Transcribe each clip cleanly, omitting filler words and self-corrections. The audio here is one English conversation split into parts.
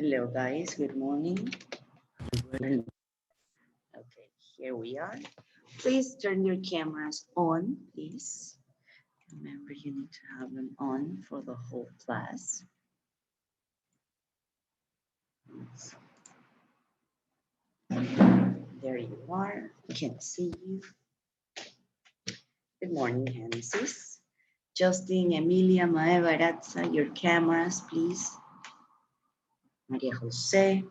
Hello guys, good morning. Okay, here we are. Please turn your cameras on, please. Remember, you need to have them on for the whole class. There you are, I can see you. Good morning, Genesis. Justin, Emilia, Maeva, Aratza, your cameras, please. Maria Jose.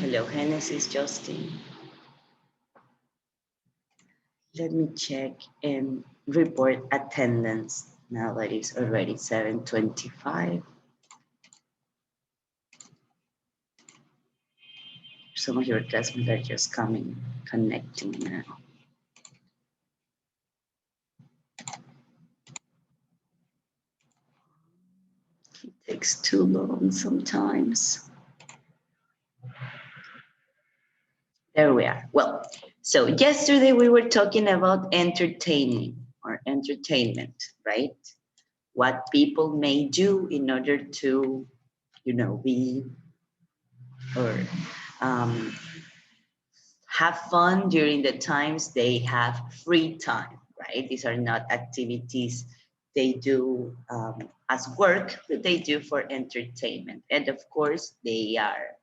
Hello, Genesis, Justin. Let me check and report attendance now that it's already 7:25. Some of your classmates are just coming, connecting now. It takes too long sometimes. There we are. Well, so yesterday we were talking about entertaining or entertainment, right? What people may do in order to, be or have fun during the times they have free time, right? These are not activities they do as work, but they do for entertainment. And of course, they are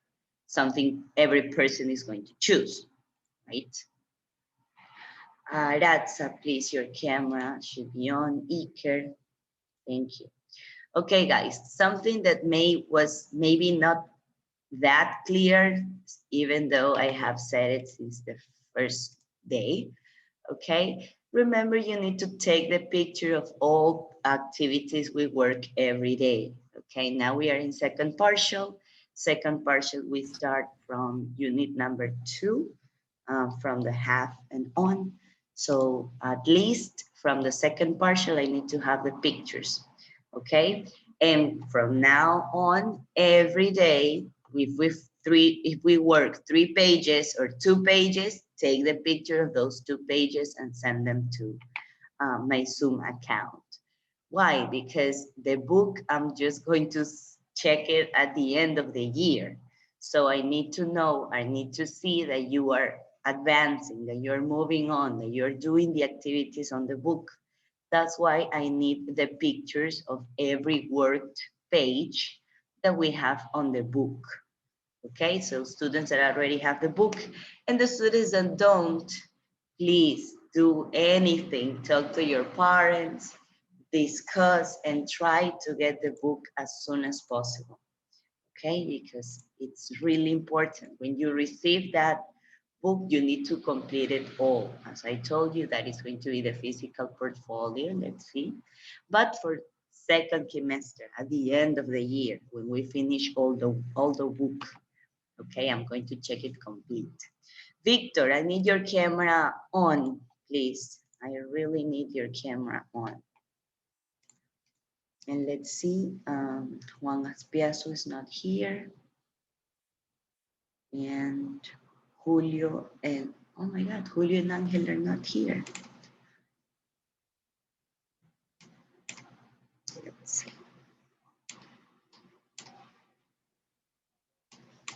something every person is going to choose, right? Ratsa, please, your camera should be on. Iker, thank you. Okay, guys, something that was maybe not that clear, even though I have said it since the first day. Okay, remember you need to take the picture of all activities we work every day. Okay, now we are in second partial. Second partial, we start from unit number 2, from the half and on. So at least from the second partial, I need to have the pictures. Okay, and from now on, every day, if we work 3 pages or 2 pages, take the picture of those 2 pages and send them to my Zoom account. Why? Because the book, I'm just going to check it at the end of the year. So I need to know, I need to see that you are advancing, that you're moving on, that you're doing the activities on the book. That's why I need the pictures of every worked page that we have on the book. Okay, so students that already have the book and the students that don't, please do anything. Talk to your parents, discuss, and try to get the book as soon as possible. Okay, because it's really important. When you receive that book, you need to complete it all. As I told you, that is going to be the physical portfolio. Let's see. But for second semester, at the end of the year, when we finish all the book, okay, I'm going to check it complete. Victor, I need your camera on, please. I really need your camera on. And let's see, Juan Aspiazo is not here. And Julio and, oh my God, Julio and Angel are not here. Let's see.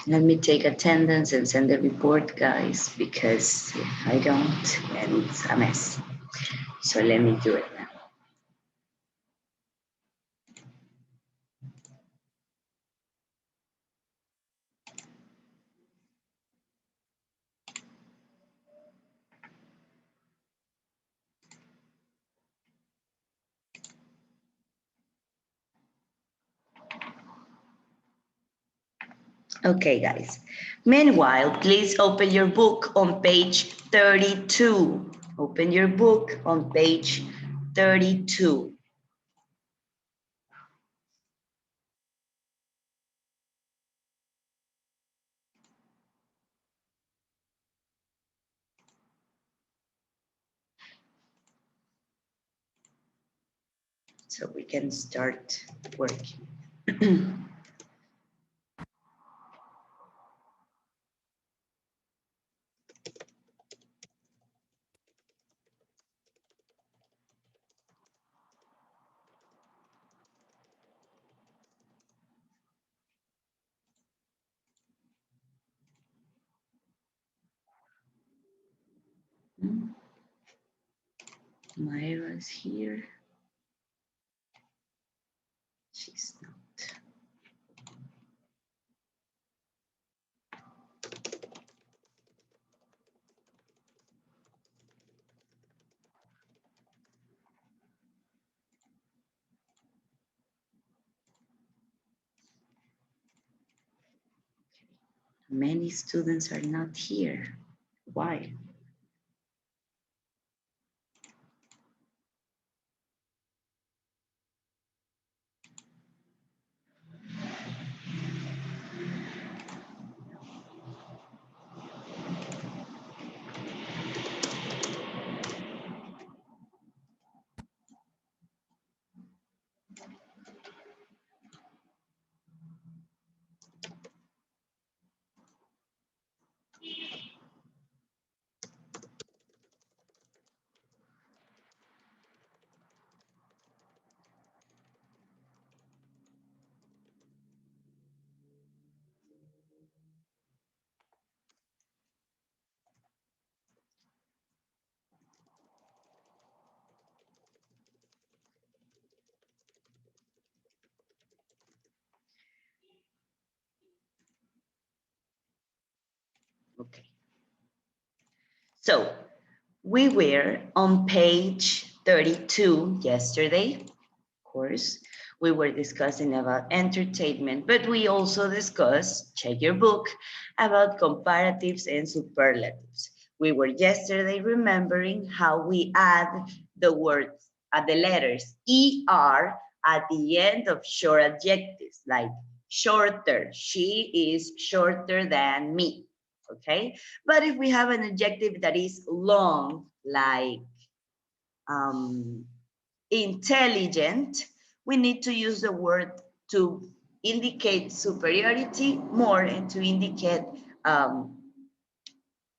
Let me take attendance and send the report, guys, because if I don't, then it's a mess. So let me do it now. Okay, guys. Meanwhile, please open your book on page 32. Open your book on page 32. So we can start working. Hmm. Myra's here. She's not. Many students are not here. Why? Okay. So we were on page 32 yesterday. Of course, we were discussing about entertainment, but we also discussed, check your book, about comparatives and superlatives. We were yesterday remembering how we add the words, the letters ER at the end of short adjectives, like shorter. She is shorter than me, okay? But if we have an adjective that is long, like um, intelligent, we need to use the word to indicate superiority more and to indicate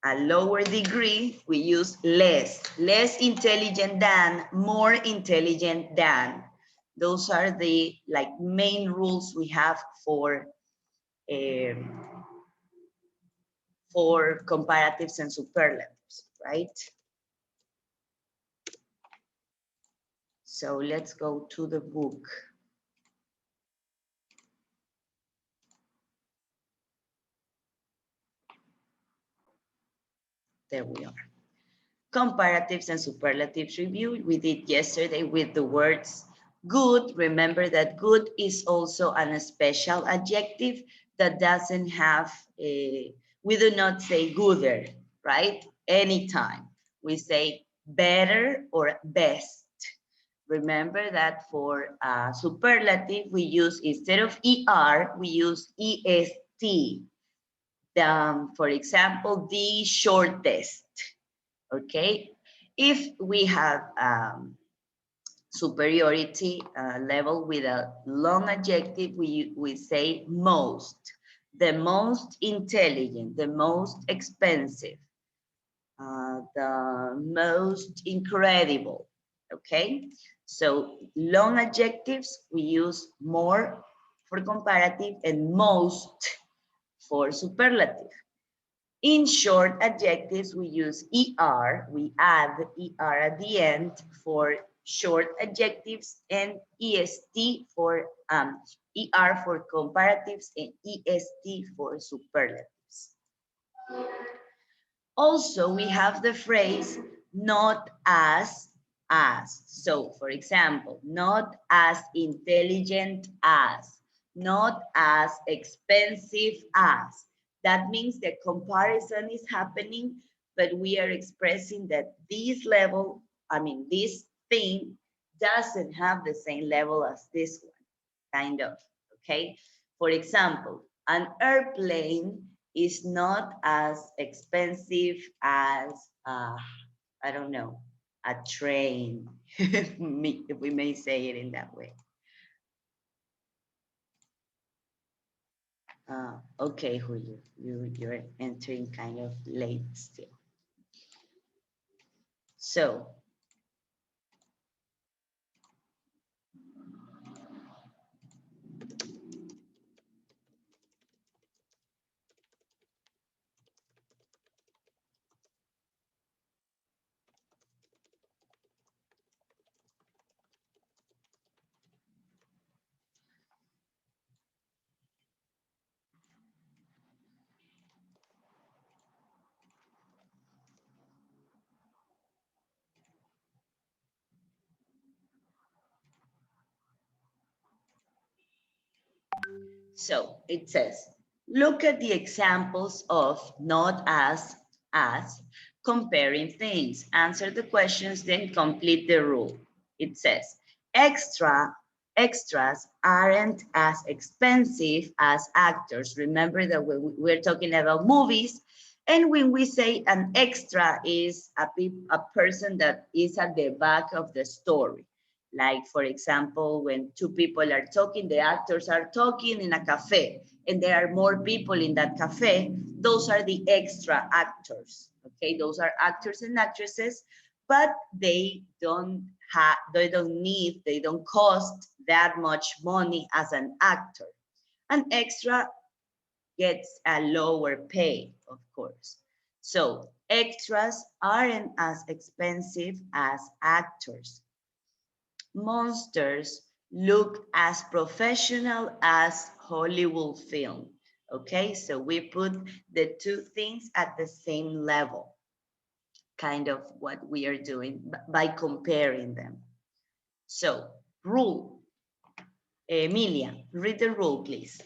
a lower degree, we use less. Less intelligent than, more intelligent than. Those are the like main rules we have um, for comparatives and superlatives, right? So let's go to the book. There we are. Comparatives and superlatives review. We did yesterday with the words good. Remember that good is also a special adjective that doesn't have a, we do not say gooder, right? Anytime. We say better or best. Remember that for superlative, we use, instead of ER, we use EST. For example, the shortest, okay? If we have superiority level with a long adjective, we say most, the most intelligent, the most expensive, the most incredible, okay? So long adjectives, we use more for comparative and most for superlative. In short adjectives, we use ER, we add ER at the end for short adjectives and EST for ER for comparatives and EST for superlatives. Also, we have the phrase not as. So, for example, not as intelligent as, not as expensive as. That means the comparison is happening, but we are expressing that this level, this thing doesn't have the same level as this one, kind of, okay? For example, an airplane is not as expensive as, I don't know, a train, if we may say it in that way. Okay, Julio, you're entering kind of late still. So, So it says, look at the examples of not as, comparing things. Answer the questions, then complete the rule. It says, extras aren't as expensive as actors. Remember that we're talking about movies. And when we say an extra is a person that is at the back of the story. Like, for example, when two people are talking, the actors are talking in a cafe, and there are more people in that cafe, those are the extra actors, okay? Those are actors and actresses, but they don't they don't cost that much money as an actor. An extra gets a lower pay, of course. So extras aren't as expensive as actors. Monsters look as professional as Hollywood film. Okay, so we put the two things at the same level, kind of what we are doing by comparing them. So, rule. Emilia, read the rule, please.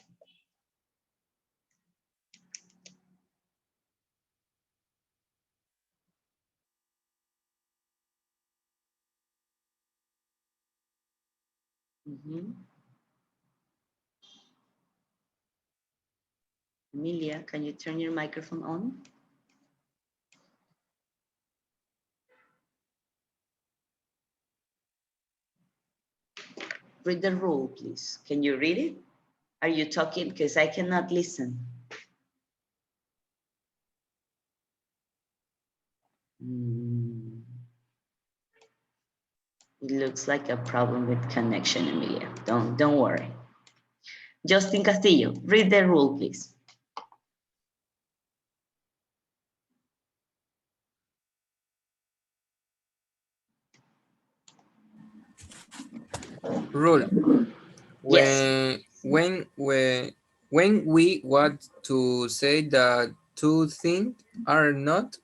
Emilia, can you turn your microphone on? Read the rule, please. Can you read it? Are you talking? Because I cannot listen. It looks like a problem with connection, Emilia. Don't worry. Justin Castillo, read the rule, please. Rule. Yes. When we want to say that two things are not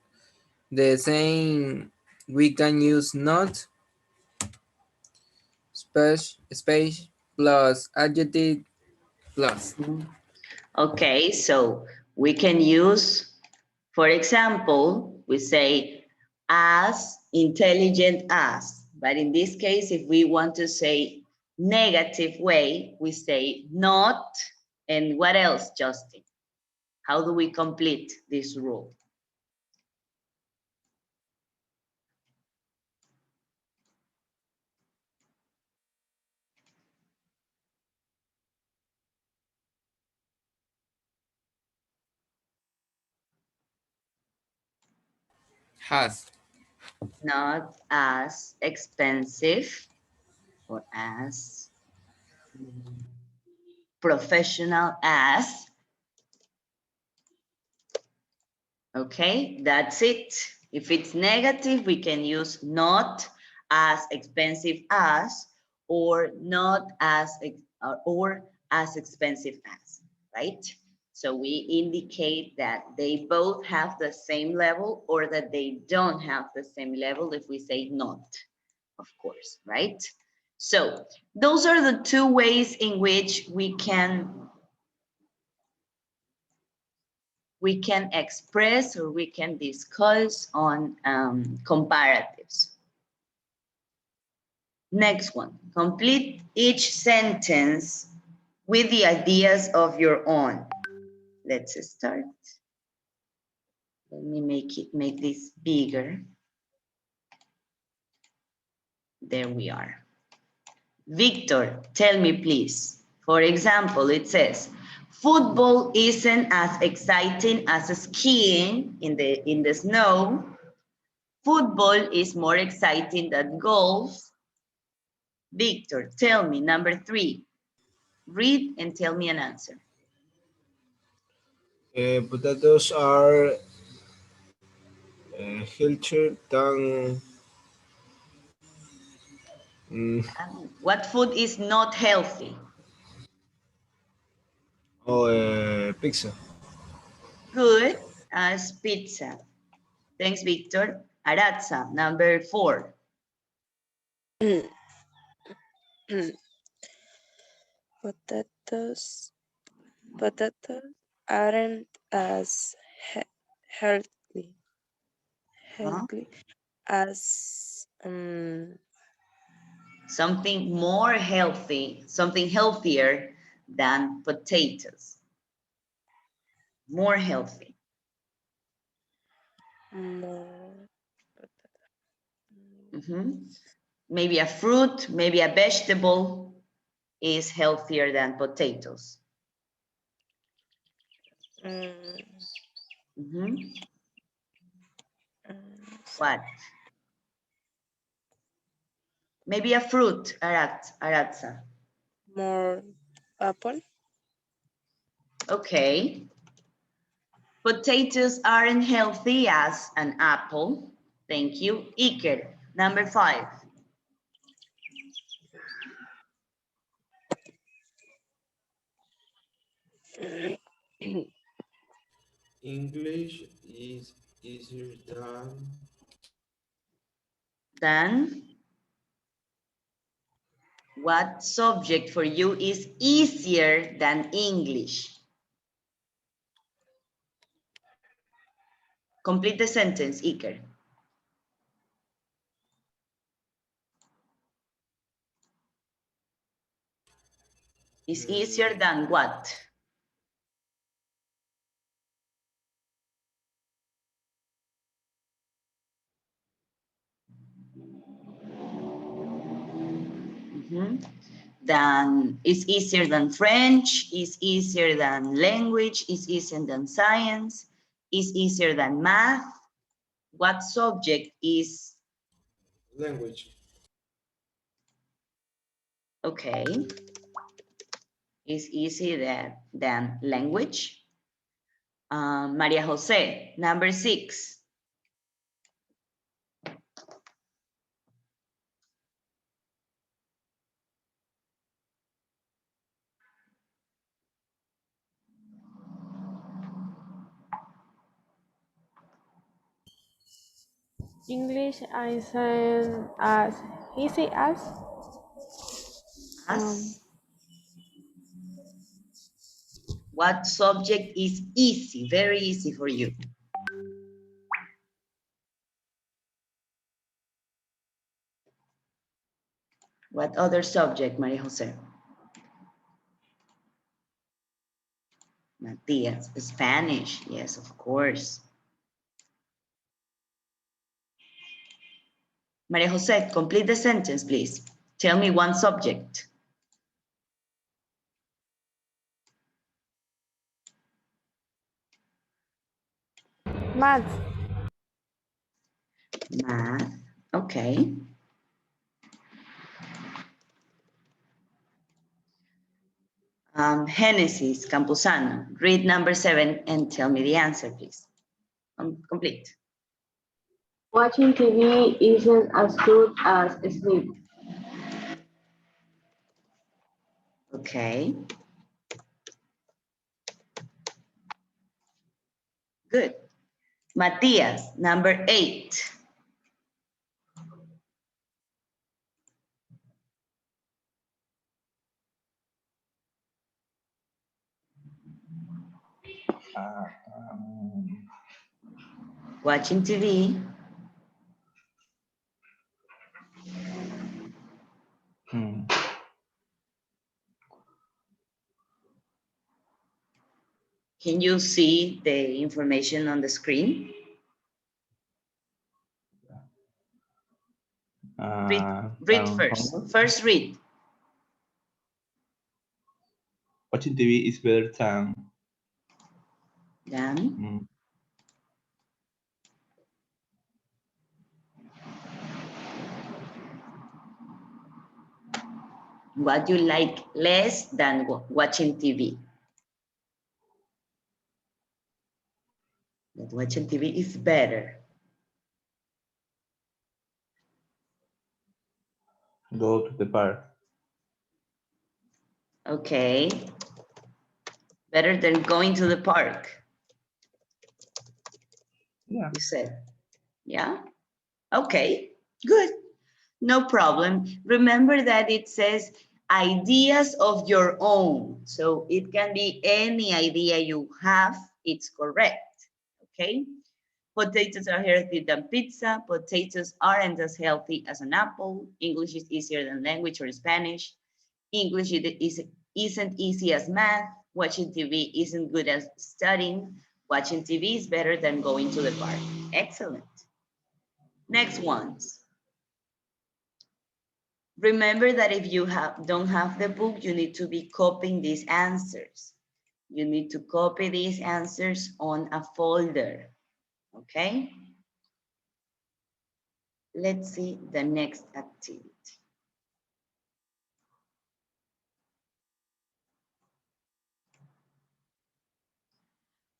the same, we can use not space plus adjective plus. Okay, so we can use, for example, we say as intelligent as, but in this case, if we want to say negative way, we say not, and what else, Justin? How do we complete this rule? Has. Not as expensive or as professional as. Okay, that's it. If it's negative, we can use not as expensive as, or not as, or as expensive as, right? So we indicate that they both have the same level or that they don't have the same level if we say not, of course, right? So those are the two ways in which we can express or we can discuss on comparatives. Next one, complete each sentence with the ideas of your own. Let's start. Let me make this bigger. There we are. Victor, tell me please. For example, it says, football isn't as exciting as skiing in the snow. Football is more exciting than golf. Victor, tell me, number 3. Read and tell me an answer. Potatoes are healthier than What food is not healthy? pizza. Good as pizza. Thanks, Victor. Aratza, number 4. Potatoes Potatoes aren't as healthy, Huh? as Something more healthy, something healthier than potatoes. More healthy. more. Mhm. Maybe a fruit, maybe a vegetable is healthier than potatoes. Mm, Mhm. mm, What? Maybe a fruit, Aratza. more apple. Okay. Potatoes aren't healthy as an apple. Thank you. Iker, number 5. English is easier than Then, what subject for you is easier than English? Complete the sentence, Iker. Is easier than what? Mhm. Than is easier than French, is easier than language, is easier than science, is easier than math. What subject is language. okay? Is easier than language? Maria Jose, number 6. English isn't as easy as As what subject is easy, very easy for you? What other subject, Maria Jose? Matias, Spanish, yes, of course. Maria Jose, complete the sentence, please. Tell me one subject. math. Math, okay. Genesis Campuzano, read number 7 and tell me the answer, please. Complete. Watching TV isn't as good as sleep. Okay. Good. Matias, number 8. Watching TV. Can you see the information on the screen? Read first. Homework. First read. Watching TV is better than Then, what you like less than watching TV? That watching TV is better. go to the park. Okay. Better than going to the park, Yeah. you said. Yeah? Okay, good. No problem. Remember that it says ideas of your own. So it can be any idea you have, it's correct, okay? Potatoes are healthier than pizza. Potatoes aren't as healthy as an apple. English is easier than language or Spanish. English isn't easy as math. Watching TV isn't good as studying. Watching TV is better than going to the park. Excellent. Next ones. Remember that if you don't have the book, you need to be copying these answers. You need to copy these answers on a folder, okay? Let's see the next activity.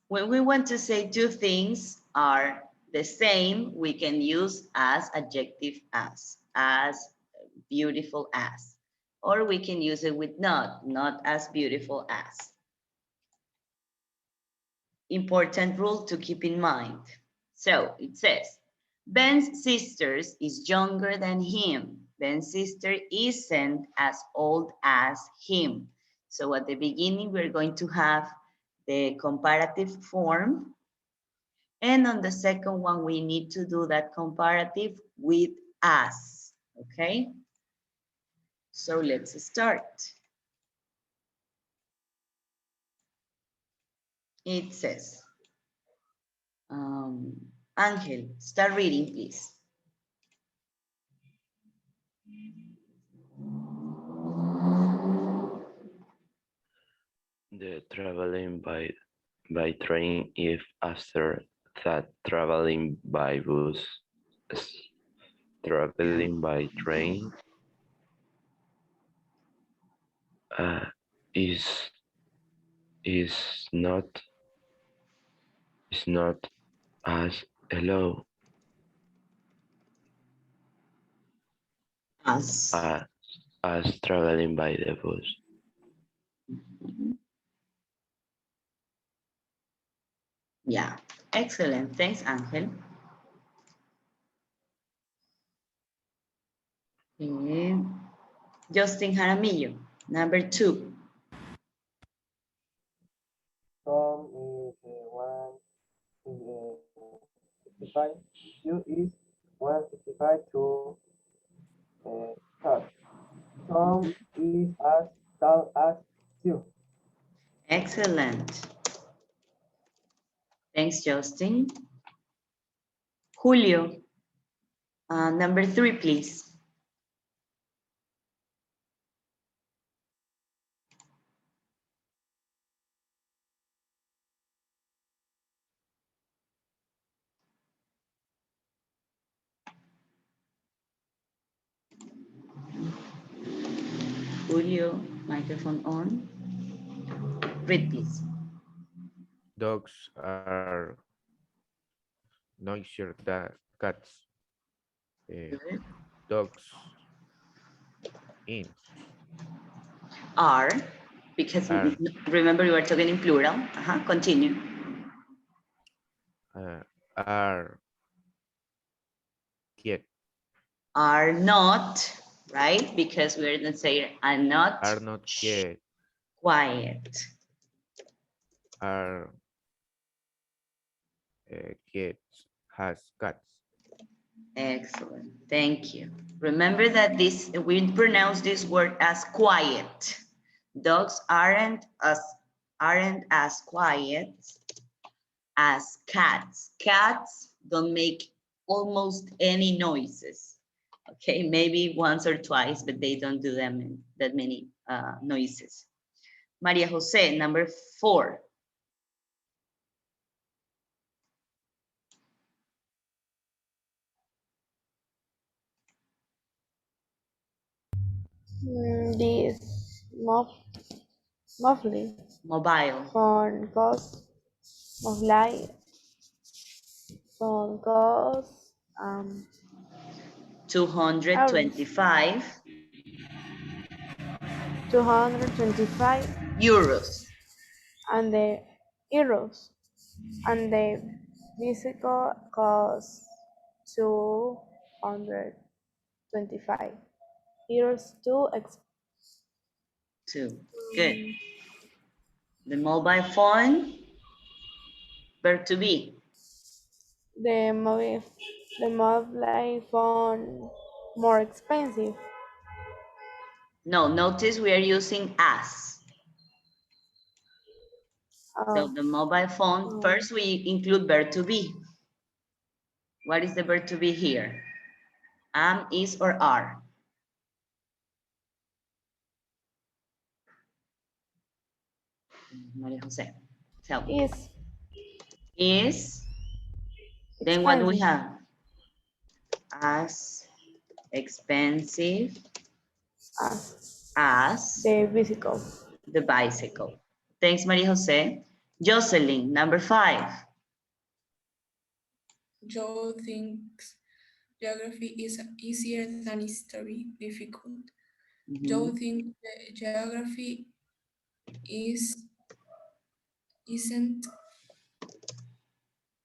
When we want to say two things are the same, we can use as adjective as beautiful as, or we can use it with not as beautiful as. Important rule to keep in mind. So it says, Ben's sisters is younger than him. Ben's sister isn't as old as him. So at the beginning, we're going to have the comparative form. And on the second one, we need to do that comparative with as, okay? So let's start. It says, Angel, start reading, please. The traveling by train is faster than traveling by bus. Traveling by train uh, is is not is not as hello As. as traveling by the bus. Yeah, excellent. Thanks, Angel. And Justin Jaramillo, number 2. Tom is 165. You is 165 to touch. Tom is as tall as you. Excellent. Thanks, Justin. Julio, number 3, please. Julio, microphone on. Read, please. Dogs are noisier than cats. Good. Dogs in Are, because are remember you are talking in plural. Continue. are quiet. Are not, right? Because we're going to say are not Quiet. quiet. Are kids has cats. Excellent. Thank you. Remember that we pronounce this word as quiet. Dogs aren't as quiet as cats. Cats don't make almost any noises. Okay, maybe once or twice, but they don't do that many noises. Maria Jose, number 4. This monthly Mobile. phone costs mobile phone costs 225 225 euros. and the euros and the bicycle costs 225 euros too 2. Good. The mobile phone, verb to be. The mobile phone more expensive. No, notice we are using as. So Oh, the mobile phone, first we include verb to be. What is the verb to be here? Am, is, or are? Maria Jose, tell me. Is. Then what do we expensive. have? As expensive as The bicycle. the bicycle. Thanks, Maria Jose. Jocelyn, number 5. Joe thinks geography is easier than history, difficult. Joe thinks geography isn't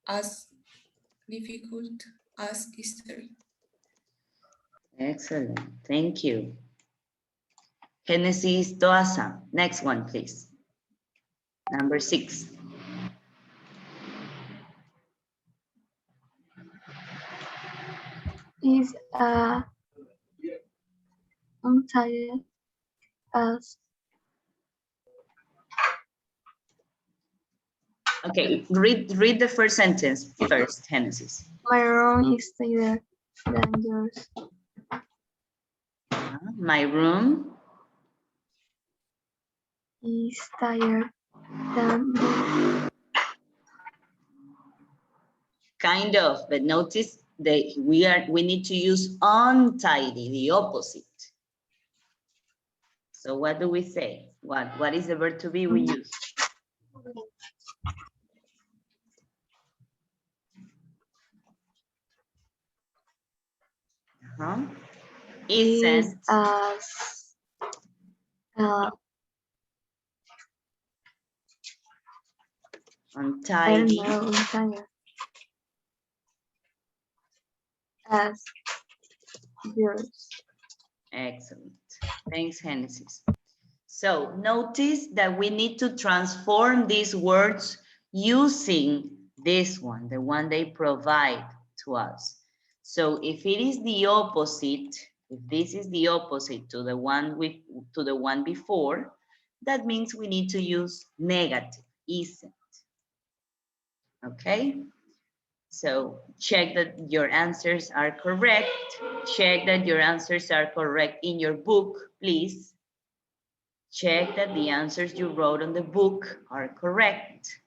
as difficult as history. Excellent, thank you. Genesis Doasa, next one, please. Number 6. Is untitled as Okay, read the first sentence first, Genesis. my room is tighter than yours. My room Is tired than yours. kind of, but notice that we need to use untidy, the opposite. So what do we say? What is the verb to be we use? Isn't. As Untidy. I don't know, untitled as yours. Excellent. Thanks, Genesis. So notice that we need to transform these words using this one, the one they provide to us. So if it is the opposite, if this is the opposite to the one before, that means we need to use negative, isn't. Okay? So check that your answers are correct. Check that your answers are correct in your book, please. Check that the answers you wrote on the book are correct.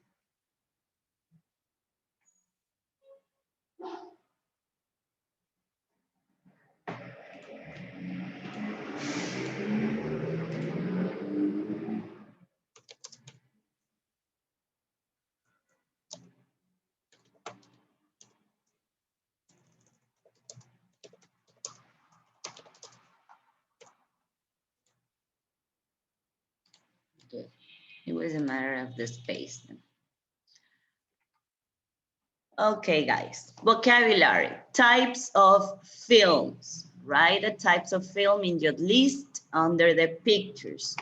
Good. It was a matter of the space. Okay, guys. Vocabulary. Types of films. Write the types of film in your list under the pictures.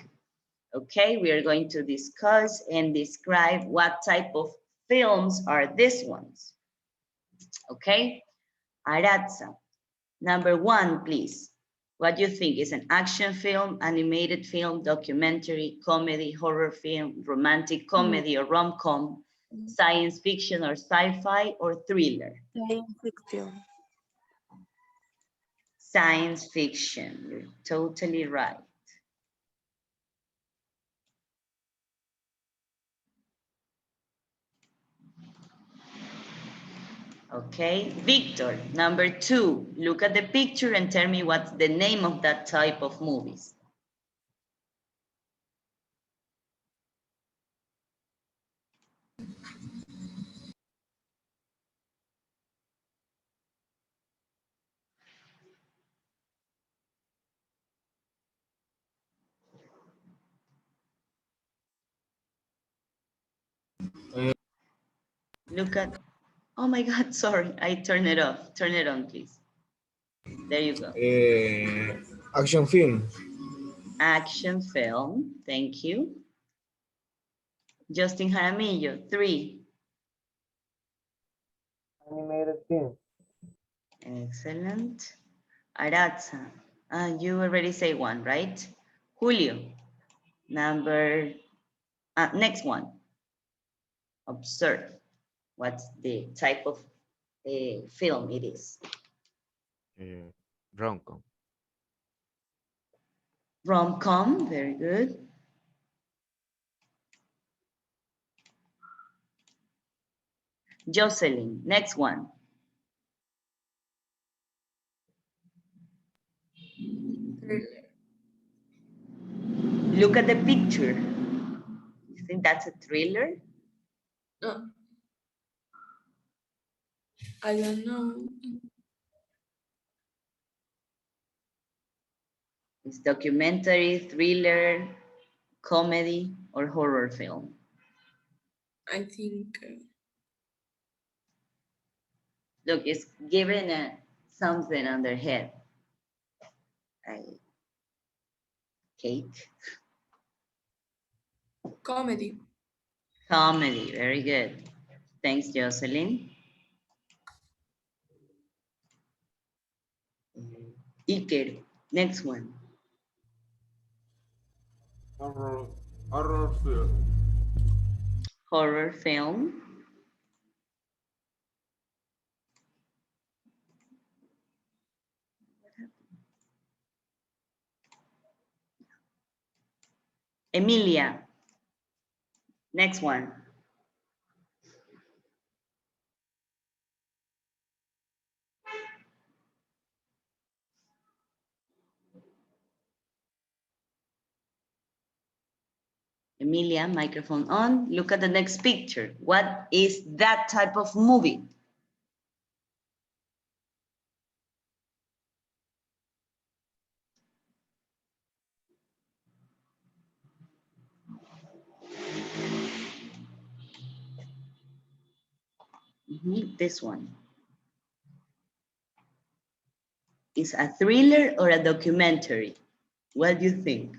Okay, we are going to discuss and describe what type of films are these ones. Okay, Aratza. Number 1, please. What do you think is an action film, animated film, documentary, comedy, horror film, romantic comedy or rom-com, science fiction or sci-fi or thriller? Science fiction. Science fiction, you're totally right. Okay, Victor, number 2, look at the picture and tell me what's the name of that type of movies. Look at, oh my God, sorry, I turned it off. Turn it on, please. There you go. Action film. action film. Thank you. Justin Jaramillo, 3. Animated film. Excellent. Aratza, you already say 1, right? Julio, number, next one. Observe. What's the type of film it is? Rom-com. Rom-com, very good. Jocelyn, next one. Look at the picture. You think that's a thriller? No. I don't know. It's documentary, thriller, comedy, or horror film. I think Look, it's given something on their head. Cake. comedy. Comedy, very good. Thanks, Jocelyn. Iker, next one. Horror film. Horror film. Emilia, next one. Emilia, microphone on. Look at the next picture. What is that type of movie? This one. Is a thriller or a documentary? What do you think?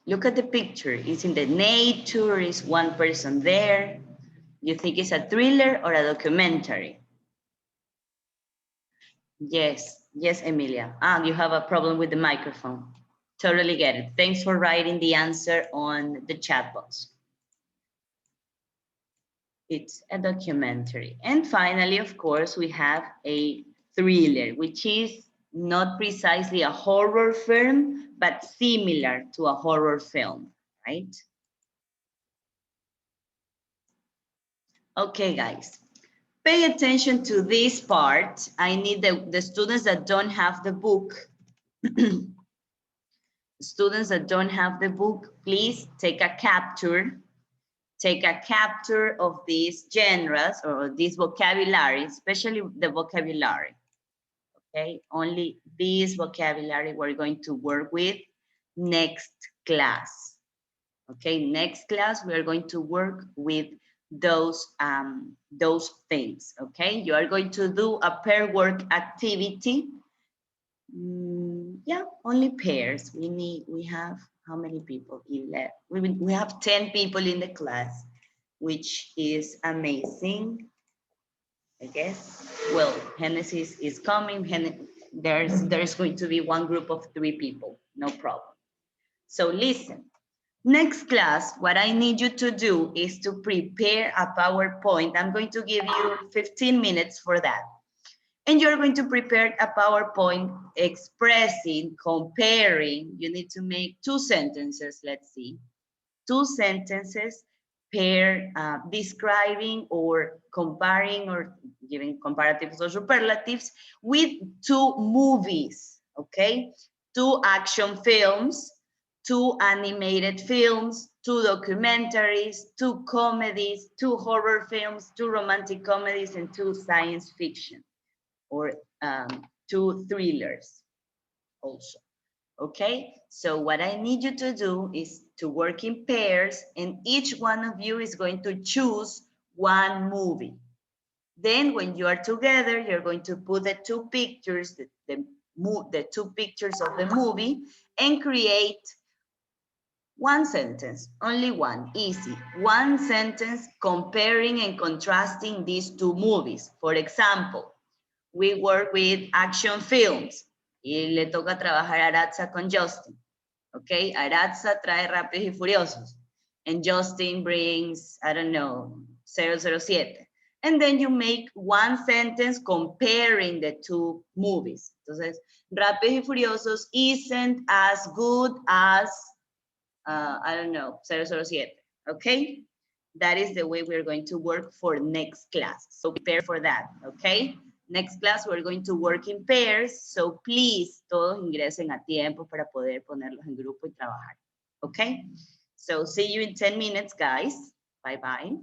Look at the picture. It's in the nature, is one person there. You think it's a thriller or a documentary? Yes, yes, Emilia. You have a problem with the microphone. Totally get it. Thanks for writing the answer on the chat box. It's a documentary. And finally, of course, we have a thriller, which is not precisely a horror film, but similar to a horror film, right? Okay, guys, pay attention to this part. I need the students that don't have the book. Students that don't have the book, please take a capture. Take a capture of these genres or this vocabulary, especially the vocabulary. Okay, only this vocabulary we're going to work with next class. Okay, next class we are going to work with those things. Okay, you are going to do a pair work activity. Yeah, only pairs. We have how many people? 11. We have 10 people in the class, which is amazing. I guess. Well, Genesis is coming. There's going to be one group of 3 people. No problem. So listen. Next class, what I need you to do is to prepare a PowerPoint. I'm going to give you 15 minutes for that. And you're going to prepare a PowerPoint expressing, comparing. You need to make 2 sentences, let's see. 2 sentences pair describing or comparing or giving comparatives or superlatives with 2 movies, okay? 2 action films, 2 animated films, 2 documentaries, 2 comedies, 2 horror films, 2 romantic comedies, and 2 science fiction, or 2 thrillers also. Okay, so what I need you to do is to work in pairs, and each one of you is going to choose one movie. Then when you are together, you're going to put the two pictures, the two pictures of the movie, and create one sentence, only one, easy. One sentence comparing and contrasting these two movies. For example, we work with action films y le toca trabajar a Aratza con Justin. Okay, Aratza trae Rápidos y Furiosos and Justin brings, I don't know, 007. And then you make one sentence comparing the two movies. Entonces, Rápidos y Furiosos isn't as good as, I don't know, 007. Okay, that is the way we're going to work for next class. So prepare for that, okay? Next class, we're going to work in pairs, so please, todos ingresen a tiempo para poder ponerlos en grupo y trabajar, okay? So see you in 10 minutes, guys. Bye-bye.